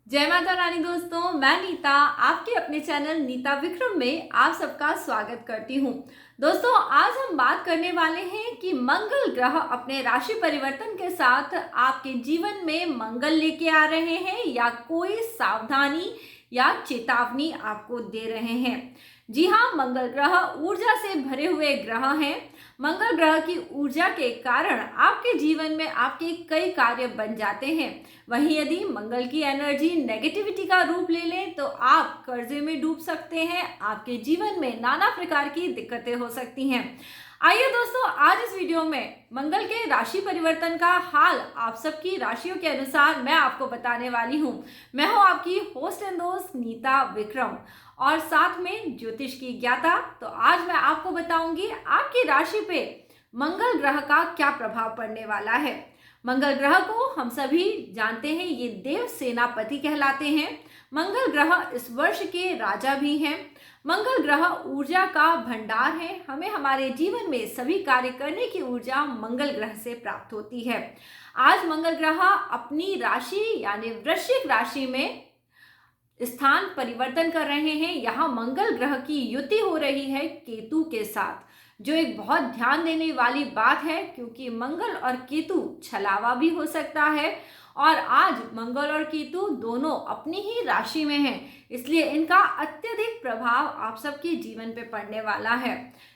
जय माता रानी दोस्तों, मैं नीता आपके अपने चैनल नीता विक्रम में आप सबका स्वागत करती हूँ। दोस्तों, आज हम बात करने वाले हैं कि मंगल ग्रह अपने राशि परिवर्तन के साथ आपके जीवन में मंगल लेके आ रहे हैं या कोई सावधानी या चेतावनी आपको दे रहे हैं। जी हाँ, मंगल ग्रह ऊर्जा से भरे हुए ग्रह हैं। मंगल ग्रह की ऊर्जा के कारण आपके जीवन में आपके कई कार्य बन जाते हैं। वहीं यदि मंगल की एनर्जी नेगेटिविटी का रूप ले लें तो आप कर्जे में डूब सकते हैं। आपके जीवन में नाना प्रकार की दिक्कतें हो सकती हैं। आइए दोस्तों, आज इस वीडियो में मंगल के राशि परिवर्तन का हाल आप सबकी राशियों के अनुसार मैं आपको बताने वाली हूँ। मैं हूँ आपकी होस्ट एंड दोस्त नीता विक्रम और साथ में ज्योतिष की ज्ञाता। तो आज मैं आपको बताऊंगी आपकी राशि पे मंगल ग्रह का क्या प्रभाव पड़ने वाला है। मंगल ग्रह को हम सभी जानते हैं, ये देव सेनापति कहलाते हैं। मंगल ग्रह इस वर्ष के राजा भी हैं। मंगल ग्रह ऊर्जा का भंडार है। हमें हमारे जीवन में सभी कार्य करने की ऊर्जा मंगल ग्रह से प्राप्त होती है। आज मंगल ग्रह अपनी राशि यानी वृश्चिक राशि में स्थान परिवर्तन कर रहे हैं। यहाँ मंगल ग्रह की युति हो रही है केतु के साथ, जो एक बहुत ध्यान देने वाली बात है, क्योंकि मंगल और केतु छलावा भी हो सकता है। और आज मंगल और केतु दोनों अपनी ही राशि में हैं, इसलिए इनका अत्यधिक प्रभाव आप सबके जीवन पे पड़ने वाला है।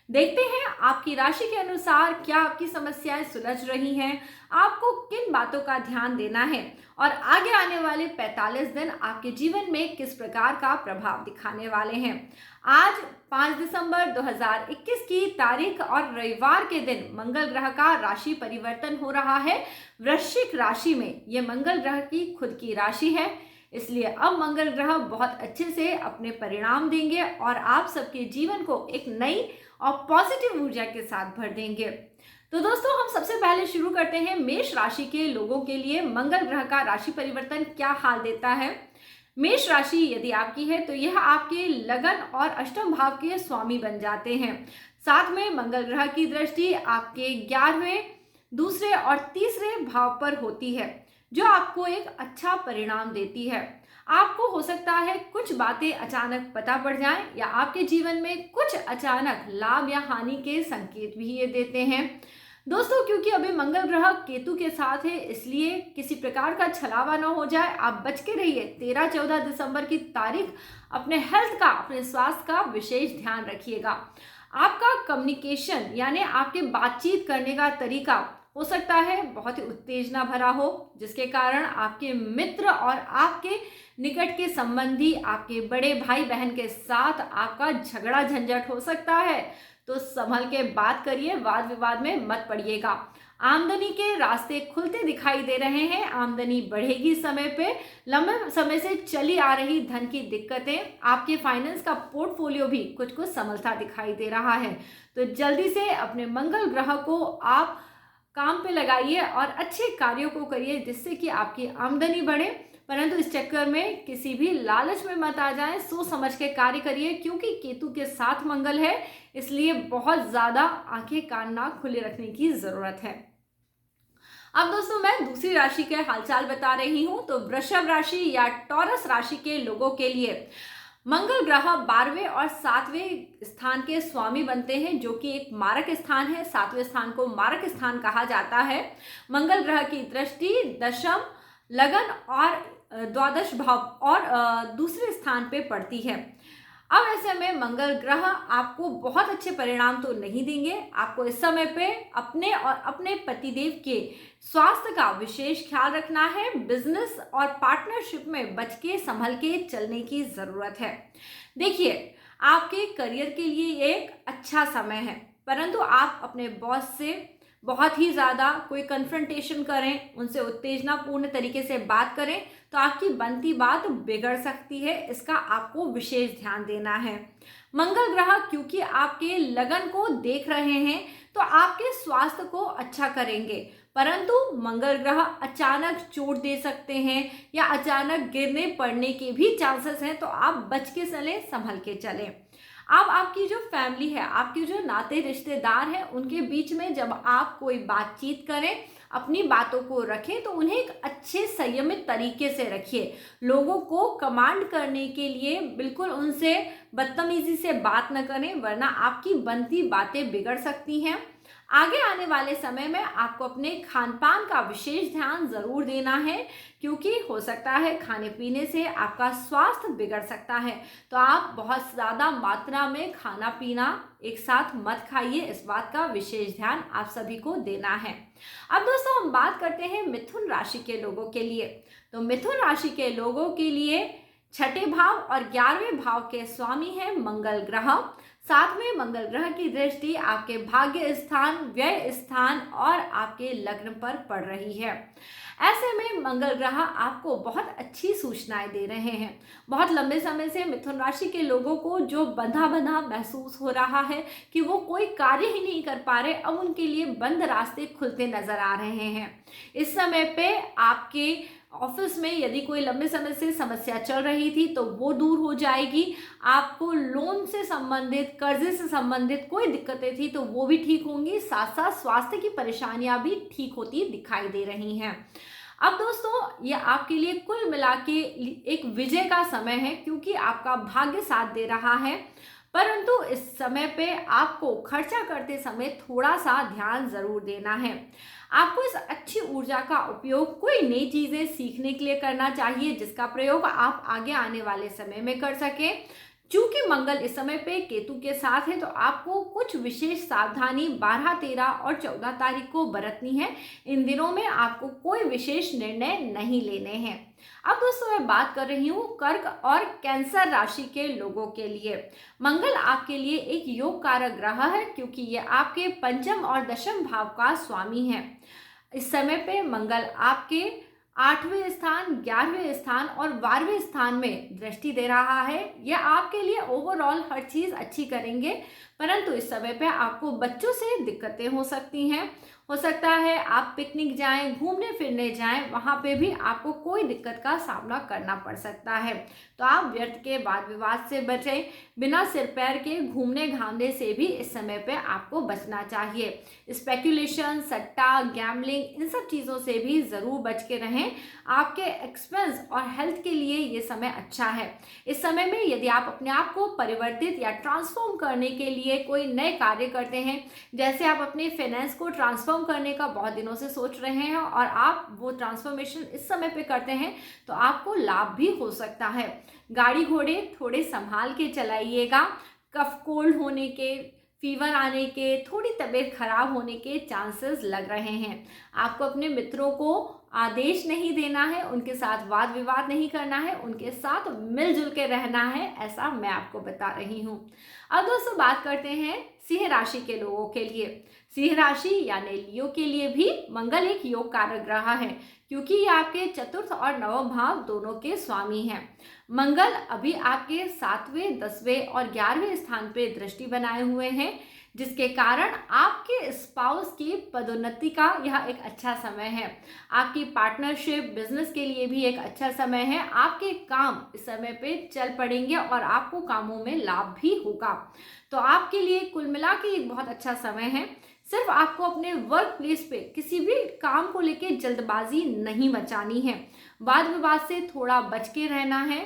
देखते हैं आपकी राशि के अनुसार क्या आपकी समस्याएं सुलझ रही हैं, आपको किन बातों का ध्यान देना है और आगे आने वाले 45 दिन आपके जीवन में किस प्रकार का प्रभाव दिखाने वाले हैं। आज 5 दिसंबर 2021 की तारीख और रविवार के दिन मंगल ग्रह का राशि परिवर्तन हो रहा है वृश्चिक राशि में। ये मंगल ग्रह की खुद की राशि है, इसलिए अब मंगल ग्रह बहुत अच्छे से अपने परिणाम देंगे और आप सबके जीवन को एक नई और पॉजिटिव ऊर्जा के साथ भर देंगे। तो दोस्तों, हम सबसे पहले शुरू करते हैं मेष राशि के लोगों के लिए मंगल ग्रह का राशि परिवर्तन क्या हाल देता है। मेष राशि यदि आपकी है तो यह आपके लगन और अष्टम भाव के स्वामी बन जाते हैं। साथ में मंगल ग्रह की दृष्टि आपके 11वें, दूसरे और तीसरे भाव पर होती है, जो आपको एक अच्छा परिणाम देती है। आपको हो सकता है कुछ बातें अचानक पता पड़ जाएं या आपके जीवन में कुछ अचानक लाभ या हानि के संकेत भी ये देते हैं। दोस्तों, क्योंकि अभी मंगल ग्रह केतु के साथ है, इसलिए किसी प्रकार का छलावा ना हो जाए, आप बच के रहिए। 13-14 दिसंबर की तारीख अपने हेल्थ का, अपने स्वास्थ्य का विशेष ध्यान रखिएगा। आपका कम्युनिकेशन यानी आपके बातचीत करने का तरीका हो सकता है बहुत ही उत्तेजना भरा हो, जिसके कारण आपके मित्र और आपके निकट के संबंधी, आपके बड़े भाई बहन के साथ आपका झगड़ा झंझट हो सकता है। तो संभल के बात करिए, वाद विवाद में मत पड़िएगा। आमदनी के रास्ते खुलते दिखाई दे रहे हैं, आमदनी बढ़ेगी समय पे। लंबे समय से चली आ रही धन की दिक्कतें, आपके फाइनेंस का पोर्टफोलियो भी कुछ कुछ संभलता दिखाई दे रहा है। तो जल्दी से अपने मंगल ग्रह को आप काम पे लगाइए और अच्छे कार्यों को करिए, जिससे कि आपकी आमदनी बढ़े। परंतु इस चक्कर में किसी भी लालच में मत आ जाएं, सोच समझ के कार्य करिए, क्योंकि केतु के साथ मंगल है, इसलिए बहुत ज्यादा आंखें कान नाक खुले रखने की जरूरत है। अब दोस्तों, मैं दूसरी राशि के हालचाल बता रही हूं। तो वृषभ राशि या टॉरस राशि के लोगों के लिए मंगल ग्रह 12वें और 7वें स्थान के स्वामी बनते हैं, जो कि एक मारक स्थान है। 7वें स्थान को मारक स्थान कहा जाता है। मंगल ग्रह की दृष्टि दशम, लगन और द्वादश भाव और दूसरे स्थान पे पड़ती है। अब ऐसे में मंगल ग्रह आपको बहुत अच्छे परिणाम तो नहीं देंगे। आपको इस समय पे अपने और अपने पतिदेव के स्वास्थ्य का विशेष ख्याल रखना है। बिजनेस और पार्टनरशिप में बच के संभल के चलने की जरूरत है। देखिए, आपके करियर के लिए एक अच्छा समय है, परंतु आप अपने बॉस से बहुत ही ज़्यादा कोई कन्फ्रंटेशन करें, उनसे उत्तेजनापूर्ण तरीके से बात करें तो आपकी बनती बात बिगड़ सकती है। इसका आपको विशेष ध्यान देना है। मंगल ग्रह क्योंकि आपके लगन को देख रहे हैं तो आपके स्वास्थ्य को अच्छा करेंगे, परंतु मंगल ग्रह अचानक चोट दे सकते हैं या अचानक गिरने पड़ने के भी चांसेस हैं, तो आप बच के चलें, संभल के चलें। अब आपकी जो फैमिली है, आपके जो नाते रिश्तेदार हैं, उनके बीच में जब आप कोई बातचीत करें, अपनी बातों को रखें, तो उन्हें एक अच्छे संयमित तरीके से रखिए। लोगों को कमांड करने के लिए बिल्कुल उनसे बदतमीजी से बात न करें, वरना आपकी बनती बातें बिगड़ सकती हैं। आगे आने वाले समय में आपको अपने खान पान का विशेष ध्यान ज़रूर देना है, क्योंकि हो सकता है खाने पीने से आपका स्वास्थ्य बिगड़ सकता है। तो आप बहुत ज़्यादा मात्रा में खाना पीना एक साथ मत खाइए, इस बात का विशेष ध्यान आप सभी को देना है। अब दोस्तों हम बात करते हैं मिथुन राशि के लोगों के लिए। तो मिथुन राशि के लोगों के लिए छठे भाव और 11वें भाव के स्वामी हैं मंगल ग्रह। साथ में मंगल ग्रह की दृष्टि आपके भाग्य स्थान, व्यय स्थान और आपके लग्न पर पड़ रही है। ऐसे में मंगल ग्रह आपको बहुत अच्छी सूचनाएं दे रहे हैं। बहुत लंबे समय से मिथुन राशि के लोगों को जो बंधा बंधा महसूस हो रहा है कि वो कोई कार्य ही नहीं कर पा रहे, अब उनके लिए बंद रास्ते खुलते नजर आ रहे हैं। इस समय पे आपके ऑफिस में यदि कोई लंबे समय से समस्या चल रही थी तो वो दूर हो जाएगी। आपको लोन से संबंधित, कर्जे से संबंधित कोई दिक्कतें थी तो वो भी ठीक होंगी। साथ साथ स्वास्थ्य की परेशानियां भी ठीक होती दिखाई दे रही हैं। अब दोस्तों ये आपके लिए कुल मिला के एक विजय का समय है, क्योंकि आपका भाग्य साथ दे रहा है। परंतु इस समय पे आपको खर्चा करते समय थोड़ा सा ध्यान जरूर देना है। आपको इस अच्छी ऊर्जा का उपयोग कोई नई चीजें सीखने के लिए करना चाहिए, जिसका प्रयोग आप आगे आने वाले समय में कर सकें। चूंकि मंगल इस समय पे केतु के साथ है, तो आपको कुछ विशेष सावधानी 12, 13 और 14 तारीख को बरतनी है। इन दिनों में आपको कोई विशेष निर्णय नहीं लेने हैं। अब दोस्तों मैं बात कर रही हूँ कर्क और कैंसर राशि के लोगों के लिए। मंगल आपके लिए एक योग कारक ग्रह है, क्योंकि ये आपके पंचम और दशम भाव का स्वामी है। इस समय पे मंगल आपके 8वें स्थान, 11वें स्थान और 12वें स्थान में दृष्टि दे रहा है। यह आपके लिए ओवरऑल हर चीज अच्छी करेंगे, परंतु इस समय पे आपको बच्चों से दिक्कतें हो सकती हैं। हो सकता है आप पिकनिक जाएं, घूमने फिरने जाएं, वहां पे भी आपको कोई दिक्कत का सामना करना पड़ सकता है। तो आप व्यर्थ के वाद विवाद से बचें। बिना सिर पैर के घूमने घामने से भी इस समय पे आपको बचना चाहिए। स्पेकुलेशन, सट्टा, गैम्बलिंग, इन सब चीज़ों से भी ज़रूर बच के रहें। आपके एक्सपेंस और हेल्थ के लिए ये समय अच्छा है। इस समय में यदि आप अपने आप को परिवर्तित या ट्रांसफॉर्म करने के लिए कोई नए कार्य करते हैं, जैसे आप अपने फाइनेंस को ट्रांसफॉर्म करने का बहुत दिनों से सोच रहे हैं और आप वो ट्रांसफॉर्मेशन इस समय पे करते हैं, तो आपको लाभ भी हो सकता है। गाड़ी घोड़े थोड़े संभाल के चलाइएगा। कफ कोल्ड होने के, फीवर आने के, थोड़ी तबीयत खराब होने के चांसेस लग रहे हैं। आपको अपने मित्रों को आदेश नहीं देना है, उनके साथ वाद विवाद नहीं करना है, उनके साथ मिलजुल के रहना है, ऐसा मैं आपको बता रही हूँ। अब दोस्तों बात करते हैं सिंह राशि के लोगों के लिए। सिंह राशि यानी लियो के लिए भी मंगल एक योग कारक ग्रह है, क्योंकि ये आपके चतुर्थ और नवम भाव दोनों के स्वामी हैं। मंगल अभी आपके 7वें, 10वें और 11वें स्थान पे दृष्टि बनाए हुए हैं, जिसके कारण आपके स्पाउस की पदोन्नति का यह एक अच्छा समय है। आपकी पार्टनरशिप, बिजनेस के लिए भी एक अच्छा समय है। आपके काम इस समय पे चल पड़ेंगे और आपको कामों में लाभ भी होगा। तो आपके लिए कुल मिला के एक बहुत अच्छा समय है। सिर्फ आपको अपने वर्क प्लेस पे किसी भी काम को लेके जल्दबाजी नहीं मचानी है। वाद विवाद से थोड़ा बच के रहना है,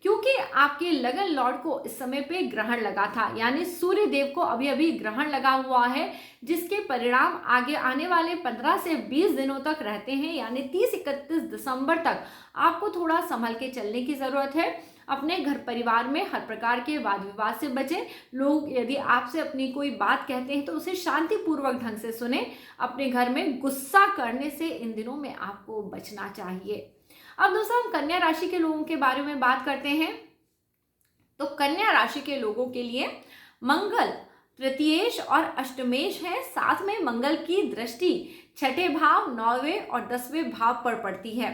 क्योंकि आपके लगन लॉर्ड को इस समय पे ग्रहण लगा था, यानी सूर्य देव को अभी अभी ग्रहण लगा हुआ है, जिसके परिणाम आगे आने वाले 15 से 20 दिनों तक रहते हैं, यानी 30-31 दिसंबर तक आपको थोड़ा संभल के चलने की जरूरत है। अपने घर परिवार में हर प्रकार के वाद विवाद से बचें। लोग यदि आपसे अपनी कोई बात कहते हैं तो उसे शांतिपूर्वक ढंग से सुने। अपने घर में गुस्सा करने से इन दिनों में आपको बचना चाहिए। अब दोस्तों हम कन्या राशि के लोगों के बारे में बात करते हैं। तो कन्या राशि के लोगों के लिए मंगल तृतीयेश और अष्टमेश है। साथ में मंगल की दृष्टि छठे भाव, 9वें और 10वें भाव पर पड़ती है।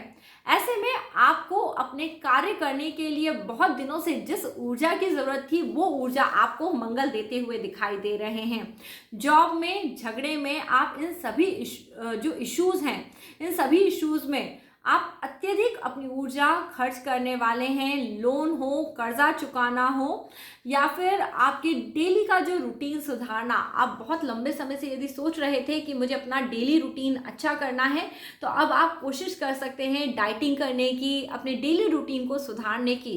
ऐसे में आपको अपने कार्य करने के लिए बहुत दिनों से जिस ऊर्जा की जरूरत थी, वो ऊर्जा आपको मंगल देते हुए दिखाई दे रहे हैं। जॉब में, झगड़े में आप इन सभी जो इश्यूज हैं, इन सभी इश्यूज में आप अत्यधिक अपनी ऊर्जा खर्च करने वाले हैं, लोन हो, कर्जा चुकाना हो, या फिर आपके डेली का जो रूटीन सुधारना, आप बहुत लंबे समय से यदि सोच रहे थे कि मुझे अपना डेली रूटीन अच्छा करना है, तो अब आप कोशिश कर सकते हैं डाइटिंग करने की, अपने डेली रूटीन को सुधारने की।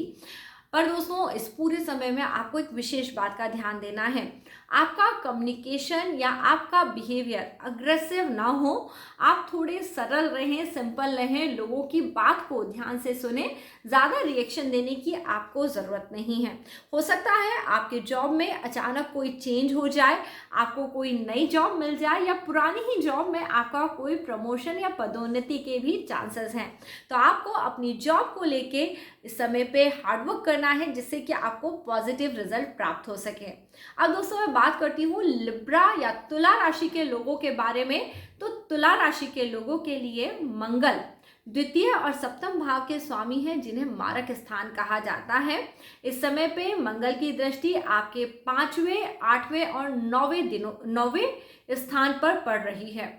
पर दोस्तों, इस पूरे समय में आपको एक विशेष बात का ध्यान देना है। आपका कम्युनिकेशन या आपका बिहेवियर अग्रेसिव ना हो। आप थोड़े सरल रहें, सिंपल रहें, लोगों की बात को ध्यान से सुने। ज़्यादा रिएक्शन देने की आपको ज़रूरत नहीं है। हो सकता है आपके जॉब में अचानक कोई चेंज हो जाए, आपको कोई नई जॉब मिल जाए, या पुरानी ही जॉब में आपका कोई प्रमोशन या पदोन्नति के भी चांसेस हैं। तो आपको अपनी जॉब को लेके इस समय पे हार्डवर्क करना है, जिससे कि आपको पॉजिटिव रिजल्ट प्राप्त हो सके। अब दोस्तों, मैं बात करती हूँ लिब्रा या तुला राशि के लोगों के बारे में। तो तुला राशि के लोगों के लिए मंगल द्वितीय और सप्तम भाव के स्वामी हैं, जिन्हें मारक स्थान कहा जाता है। इस समय पे मंगल की दृष्टि आपके 5वें, 8वें और 9वें स्थान पर पड़ रही है।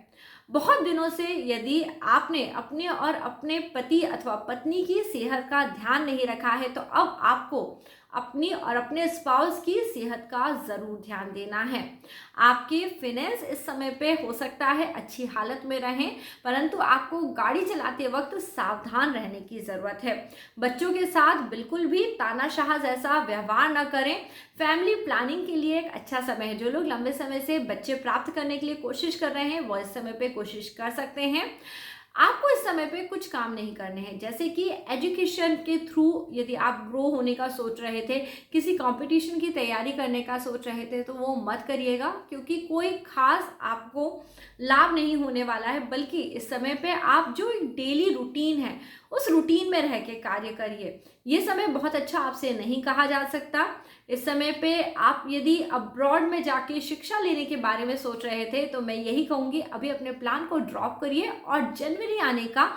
बहुत दिनों से यदि आपने अपने और अपने पति अथवा पत्नी की सेहत का ध्यान नहीं रखा है, तो अब आपको अपनी और अपने स्पाउस की सेहत का ज़रूर ध्यान देना है। आपके फिनेंस इस समय पे हो सकता है अच्छी हालत में रहें, परंतु आपको गाड़ी चलाते वक्त सावधान रहने की ज़रूरत है। बच्चों के साथ बिल्कुल भी तानाशाह जैसा व्यवहार न करें। फैमिली प्लानिंग के लिए एक अच्छा समय है। जो लोग लंबे समय से बच्चे प्राप्त करने के लिए कोशिश कर रहे हैं, वो इस समय पे कोशिश कर सकते हैं। आपको इस समय पे कुछ काम नहीं करने हैं, जैसे कि एजुकेशन के थ्रू यदि आप ग्रो होने का सोच रहे थे, किसी कंपटीशन की तैयारी करने का सोच रहे थे, तो वो मत करिएगा, क्योंकि कोई खास आपको लाभ नहीं होने वाला है। बल्कि इस समय पे आप जो एक डेली रूटीन है, उस रूटीन में रह के कार्य करिए। ये समय बहुत अच्छा आपसे नहीं कहा जा सकता। इस समय पे आप यदि अब्रॉड में जाके शिक्षा लेने के बारे में सोच रहे थे, तो मैं यही कहूँगी, अभी अपने प्लान को ड्रॉप करिए और जनवरी आने का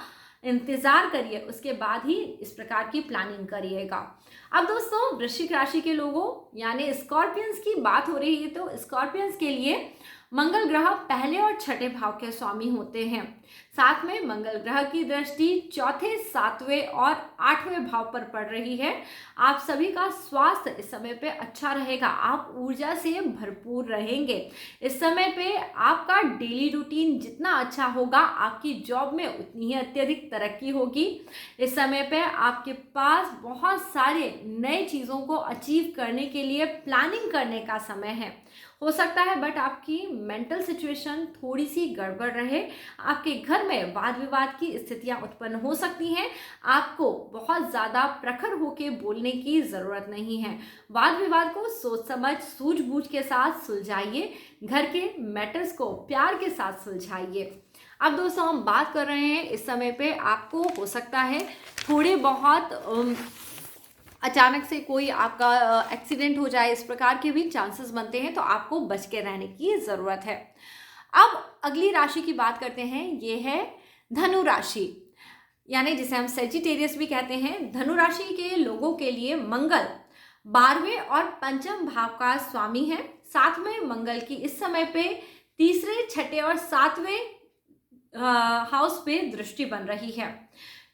इंतज़ार करिए, उसके बाद ही इस प्रकार की प्लानिंग करिएगा। अब दोस्तों, वृश्चिक राशि के लोगों यानी स्कॉर्पियंस की बात हो रही है। तो स्कॉर्पियंस के लिए मंगल ग्रह पहले और छठे भाव के स्वामी होते हैं। साथ में मंगल ग्रह की दृष्टि चौथे, 7वें और 8वें भाव पर पड़ रही है। आप सभी का स्वास्थ्य इस समय पे अच्छा रहेगा। आप ऊर्जा से भरपूर रहेंगे। इस समय पे आपका डेली रूटीन जितना अच्छा होगा, आपकी जॉब में उतनी ही अत्यधिक तरक्की होगी। इस समय पे आपके पास बहुत सारे नए चीज़ों को अचीव करने के लिए प्लानिंग करने का समय है। हो सकता है बट आपकी मेंटल सिचुएशन थोड़ी सी गड़बड़ रहे। आपके घर में वाद विवाद की स्थितियां उत्पन्न हो सकती हैं। आपको बहुत ज़्यादा प्रखर होकर बोलने की ज़रूरत नहीं है। वाद विवाद को सोच समझ, सूझबूझ के साथ सुलझाइए। घर के मैटर्स को प्यार के साथ सुलझाइए। अब दोस्तों, हम बात कर रहे हैं इस समय पे आपको हो सकता है थोड़े बहुत अचानक से कोई आपका एक्सीडेंट हो जाए, इस प्रकार के भी चांसेस बनते हैं, तो आपको बच के रहने की ज़रूरत है। अब अगली राशि की बात करते हैं, ये है धनु राशि, यानी जिसे हम सेजिटेरियस भी कहते हैं। धनु राशि के लोगों के लिए मंगल 12वें और पंचम भाव का स्वामी है। साथ में मंगल की इस समय पे तीसरे, छठे और 7वें हाउस पे दृष्टि बन रही है।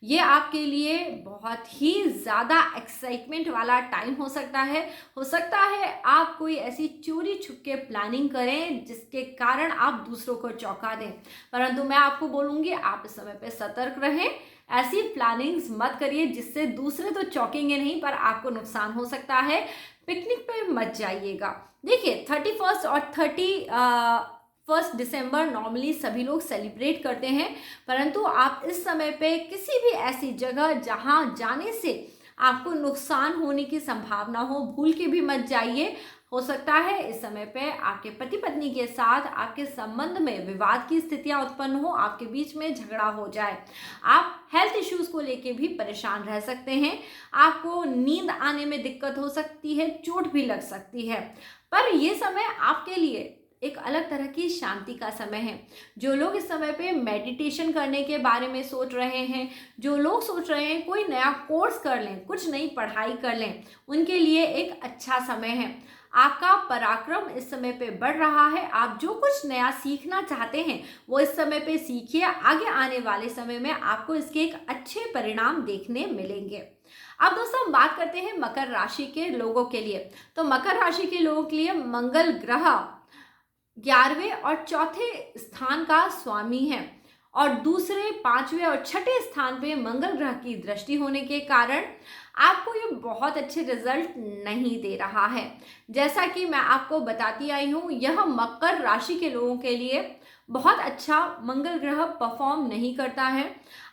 ये आपके लिए बहुत ही ज़्यादा एक्साइटमेंट वाला टाइम हो सकता है। हो सकता है आप कोई ऐसी चोरी छुपके प्लानिंग करें जिसके कारण आप दूसरों को चौंका दें, परंतु मैं आपको बोलूँगी आप इस समय पे सतर्क रहें। ऐसी प्लानिंग्स मत करिए जिससे दूसरे तो चौंकेंगे नहीं, पर आपको नुकसान हो सकता है। पिकनिक पे मत जाइएगा। देखिए, 31 और 1 दिसंबर नॉर्मली सभी लोग सेलिब्रेट करते हैं, परंतु आप इस समय पे किसी भी ऐसी जगह जहां जाने से आपको नुकसान होने की संभावना हो, भूल के भी मत जाइए। हो सकता है इस समय पे आपके पति पत्नी के साथ आपके संबंध में विवाद की स्थितियां उत्पन्न हो, आपके बीच में झगड़ा हो जाए। आप हेल्थ इश्यूज को लेके भी परेशान रह सकते हैं। आपको नींद आने में दिक्कत हो सकती है, चोट भी लग सकती है। पर यह समय आपके लिए एक अलग तरह की शांति का समय है। जो लोग इस समय पे मेडिटेशन करने के बारे में सोच रहे हैं, जो लोग सोच रहे हैं कोई नया कोर्स कर लें, कुछ नई पढ़ाई कर लें, उनके लिए एक अच्छा समय है। आपका पराक्रम इस समय पे बढ़ रहा है। आप जो कुछ नया सीखना चाहते हैं वो इस समय पे सीखिए। आगे आने वाले समय में आपको इसके एक अच्छे परिणाम देखने मिलेंगे। अब दोस्तों हम बात करते हैं मकर राशि के लोगों के लिए। तो मकर राशि के लोगों के लिए मंगल ग्रह 11वें और चौथे स्थान का स्वामी है और दूसरे, 5वें और छठे स्थान पे मंगल ग्रह की दृष्टि होने के कारण आपको ये बहुत अच्छे रिजल्ट नहीं दे रहा है। जैसा कि मैं आपको बताती आई हूँ, यह मकर राशि के लोगों के लिए बहुत अच्छा मंगल ग्रह परफॉर्म नहीं करता है।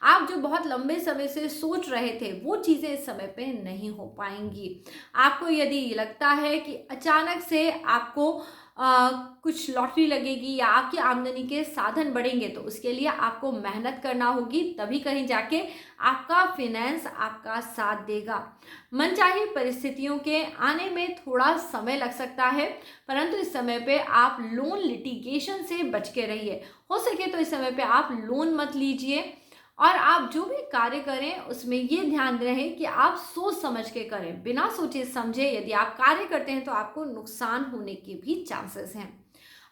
आप जो बहुत लंबे समय से सोच रहे थे वो चीज़ें इस समय पे नहीं हो पाएंगी। आपको यदि लगता है कि अचानक से आपको कुछ लॉटरी लगेगी या आपकी आमदनी के साधन बढ़ेंगे, तो उसके लिए आपको मेहनत करना होगी, तभी कहीं जाके आपका फिनेंस आपका साथ देगा। मनचाही परिस्थितियों के आने में थोड़ा समय लग सकता है, परंतु इस समय पे आप लोन लिटिगेशन से बच के रहिए। हो सके तो इस समय पे आप लोन मत लीजिए और आप जो भी कार्य करें उसमें ये ध्यान रहे कि आप सोच समझ के करें। बिना सोचे समझे यदि आप कार्य करते हैं तो आपको नुकसान होने के भी चांसेस हैं।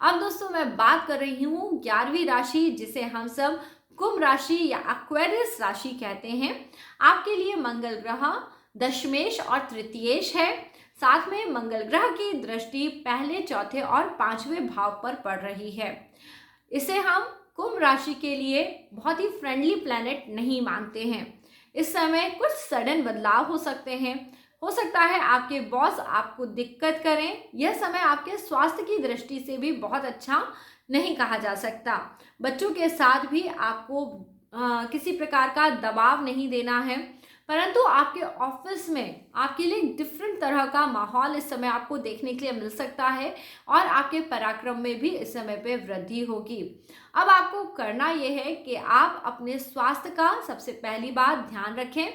अब दोस्तों मैं बात कर रही हूँ 11वीं राशि, जिसे हम सब कुंभ राशि या एक्वेरियस राशि कहते हैं। आपके लिए मंगल ग्रह दशमेश और तृतीयेश है। साथ में मंगल ग्रह की दृष्टि पहले, चौथे और 5वें भाव पर पड़ रही है। इसे हम कुंभ राशि के लिए बहुत ही फ्रेंडली प्लैनेट नहीं मानते हैं। इस समय कुछ सडन बदलाव हो सकते हैं। हो सकता है आपके बॉस आपको दिक्कत करें। यह समय आपके स्वास्थ्य की दृष्टि से भी बहुत अच्छा नहीं कहा जा सकता। बच्चों के साथ भी आपको किसी प्रकार का दबाव नहीं देना है, परंतु आपके ऑफिस में आपके लिए डिफरेंट तरह का माहौल इस समय आपको देखने के लिए मिल सकता है और आपके पराक्रम में भी इस समय पे वृद्धि होगी। अब आपको करना यह है कि आप अपने स्वास्थ्य का सबसे पहली बात ध्यान रखें।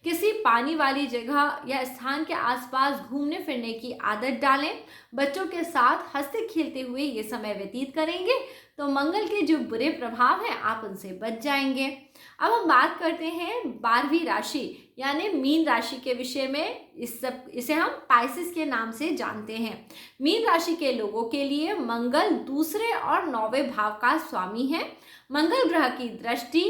किसी पानी वाली जगह या स्थान के आसपास घूमने फिरने की आदत डालें। बच्चों के साथ हंसते खेलते हुए ये समय व्यतीत करेंगे तो मंगल के जो बुरे प्रभाव हैं आप उनसे बच जाएंगे। अब हम बात करते हैं 12वीं राशि यानी मीन राशि के विषय में। इसे हम पाइसेस के नाम से जानते हैं। मीन राशि के लोगों के लिए मंगल दूसरे और 9वें भाव का स्वामी है। मंगल ग्रह की दृष्टि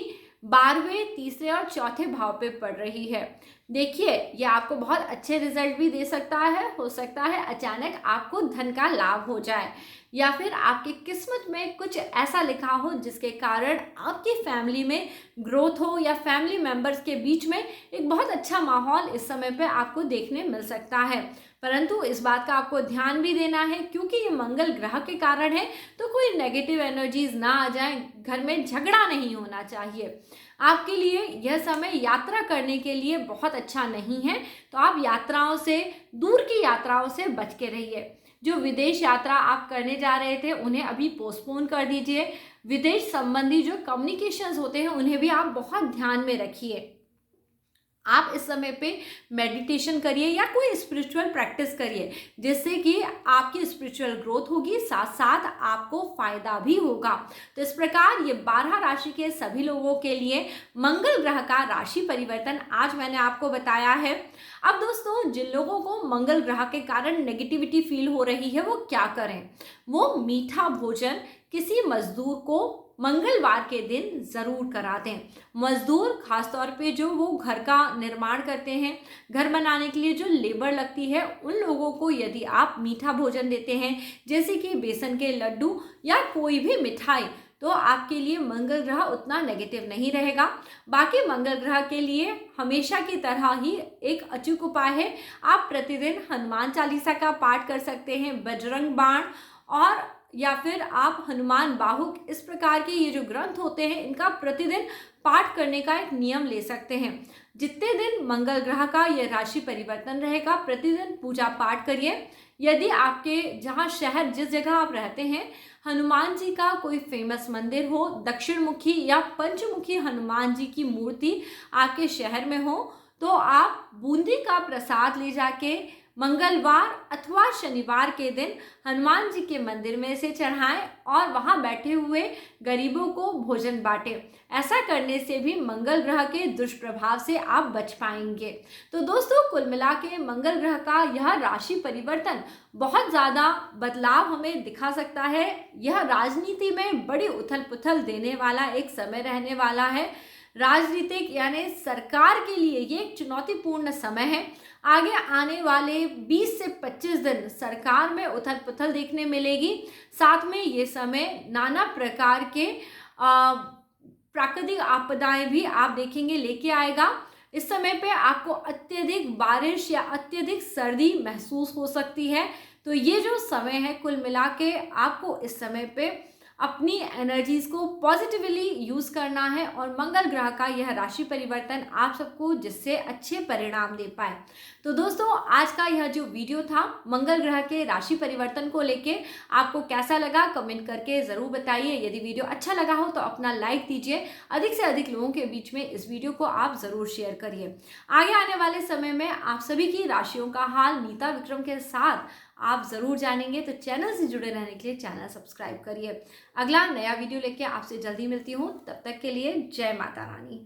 12वें, तीसरे और चौथे भाव पे पड़ रही है। देखिए, यह आपको बहुत अच्छे रिजल्ट भी दे सकता है। हो सकता है अचानक आपको धन का लाभ हो जाए या फिर आपकी किस्मत में कुछ ऐसा लिखा हो जिसके कारण आपकी फैमिली में ग्रोथ हो या फैमिली मेंबर्स के बीच में एक बहुत अच्छा माहौल इस समय पे आपको देखने मिल सकता है। परंतु इस बात का आपको ध्यान भी देना है, क्योंकि ये मंगल ग्रह के कारण है तो कोई नेगेटिव एनर्जीज ना आ जाए, घर में झगड़ा नहीं होना चाहिए। आपके लिए यह समय यात्रा करने के लिए बहुत अच्छा नहीं है, तो आप यात्राओं से, दूर की यात्राओं से बच के रहिए। जो विदेश यात्रा आप करने जा रहे थे उन्हें अभी पोस्टपोन कर दीजिए। विदेश संबंधी जो कम्युनिकेशंस होते हैं उन्हें भी आप बहुत ध्यान में रखिए। आप इस समय पे मेडिटेशन करिए या कोई स्पिरिचुअल प्रैक्टिस करिए, जिससे कि आपकी स्पिरिचुअल ग्रोथ होगी, साथ साथ आपको फायदा भी होगा। तो इस प्रकार ये 12 राशि के सभी लोगों के लिए मंगल ग्रह का राशि परिवर्तन आज मैंने आपको बताया है। अब दोस्तों, जिन लोगों को मंगल ग्रह के कारण नेगेटिविटी फील हो रही है वो क्या करें? वो मीठा भोजन किसी मजदूर को मंगलवार के दिन ज़रूर करा दें। मजदूर खासतौर पे जो वो घर का निर्माण करते हैं, घर बनाने के लिए जो लेबर लगती है, उन लोगों को यदि आप मीठा भोजन देते हैं जैसे कि बेसन के लड्डू या कोई भी मिठाई, तो आपके लिए मंगल ग्रह उतना नेगेटिव नहीं रहेगा। बाकी मंगल ग्रह के लिए हमेशा की तरह ही एक अचूक उपाय है। आप प्रतिदिन हनुमान चालीसा का पाठ कर सकते हैं, बजरंग बाण और या फिर आप हनुमान बाहुक, इस प्रकार के ये जो ग्रंथ होते हैं इनका प्रतिदिन पाठ करने का एक नियम ले सकते हैं। जितने दिन मंगल ग्रह का यह राशि परिवर्तन रहेगा प्रतिदिन पूजा पाठ करिए। यदि आपके जहाँ शहर, जिस जगह आप रहते हैं, हनुमान जी का कोई फेमस मंदिर हो, दक्षिण मुखी या पंचमुखी हनुमान जी की मूर्ति आपके शहर में हो, तो आप बूंदी का प्रसाद ले जाके मंगलवार अथवा शनिवार के दिन हनुमान जी के मंदिर में इसे चढ़ाएं और वहां बैठे हुए गरीबों को भोजन बांटें। ऐसा करने से भी मंगल ग्रह के दुष्प्रभाव से आप बच पाएंगे। तो दोस्तों, कुल मिला के मंगल ग्रह का यह राशि परिवर्तन बहुत ज़्यादा बदलाव हमें दिखा सकता है। यह राजनीति में बड़ी उथल पुथल देने वाला एक समय रहने वाला है। राजनीतिक यानी सरकार के लिए ये एक चुनौतीपूर्ण समय है। आगे आने वाले 20 से 25 दिन सरकार में उथल पुथल देखने मिलेगी। साथ में ये समय नाना प्रकार के प्राकृतिक आपदाएं भी आप देखेंगे लेके आएगा। इस समय पे आपको अत्यधिक बारिश या अत्यधिक सर्दी महसूस हो सकती है। तो ये जो समय है, कुल मिला के आपको इस समय पे अपनी एनर्जीज को पॉजिटिवली यूज करना है और मंगल ग्रह का यह राशि परिवर्तन आप सबको जिससे अच्छे परिणाम दे पाए। तो दोस्तों, आज का यह जो वीडियो था मंगल ग्रह के राशि परिवर्तन को लेके, आपको कैसा लगा कमेंट करके ज़रूर बताइए। यदि वीडियो अच्छा लगा हो तो अपना लाइक दीजिए। अधिक से अधिक लोगों के बीच में इस वीडियो को आप ज़रूर शेयर करिए। आगे आने वाले समय में आप सभी की राशियों का हाल नीता विक्रम के साथ आप ज़रूर जानेंगे। तो चैनल से जुड़े रहने के लिए चैनल सब्सक्राइब करिए। अगला नया वीडियो लेके आपसे जल्दी मिलती हूँ। तब तक के लिए जय माता रानी।